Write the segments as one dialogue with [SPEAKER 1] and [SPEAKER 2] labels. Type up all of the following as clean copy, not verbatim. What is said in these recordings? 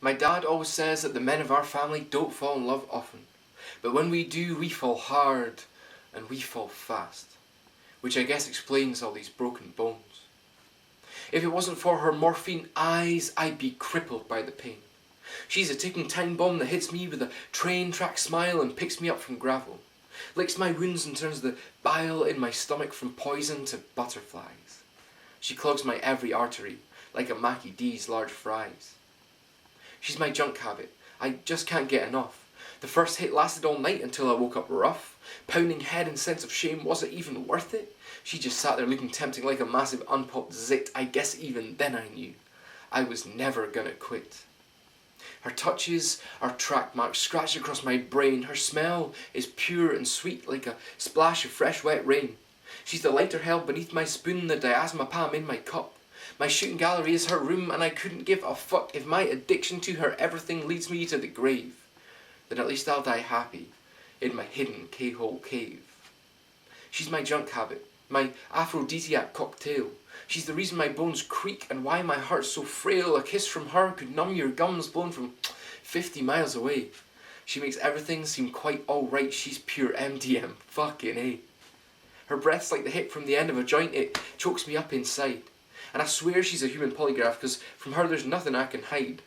[SPEAKER 1] My dad always says that the men of our family don't fall in love often, but when we do, we fall hard and we fall fast, which I guess explains all these broken bones. If it wasn't for her morphine eyes, I'd be crippled by the pain. She's a ticking time bomb that hits me with a train track smile and picks me up from gravel, licks my wounds and turns the bile in my stomach from poison to butterflies. She clogs my every artery like a Mackie D's large fries. She's my junk habit. I just can't get enough. The first hit lasted all night until I woke up rough. Pounding head and sense of shame, was it even worth it? She just sat there looking tempting like a massive unpopped zit. I guess even then I knew I was never gonna quit. Her touches are track marks scratched across my brain. Her smell is pure and sweet like a splash of fresh wet rain. She's the lighter held beneath my spoon, the diazepam in my cup. My shooting gallery is her room, and I couldn't give a fuck if my addiction to her everything leads me to the grave. Then at least I'll die happy in my hidden K-hole cave. She's my junk habit, my aphrodisiac cocktail. She's the reason my bones creak and why my heart's so frail. A kiss from her could numb your gums blown from 50 miles away. She makes everything seem quite alright. She's pure MDM, fucking A. Her breath's like the hit from the end of a joint, it chokes me up inside. And I swear she's a human polygraph, because from her there's nothing I can hide.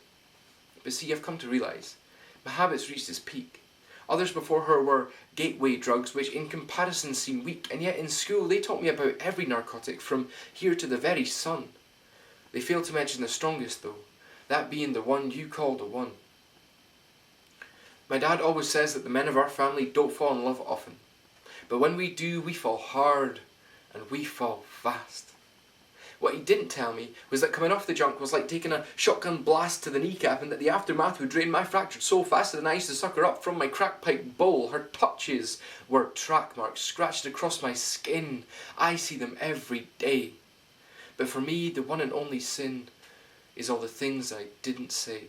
[SPEAKER 1] But see, I've come to realise, my habit's reached its peak. Others before her were gateway drugs, which in comparison seem weak, and yet in school they taught me about every narcotic, from here to the very sun. They failed to mention the strongest though, that being the one you call the one. My dad always says that the men of our family don't fall in love often, but when we do, we fall hard and we fall fast. What he didn't tell me was that coming off the junk was like taking a shotgun blast to the kneecap, and that the aftermath would drain my fractured soul faster than I used to suck her up from my crack pipe bowl. Her touches were track marks scratched across my skin. I see them every day. But for me, the one and only sin is all the things I didn't say.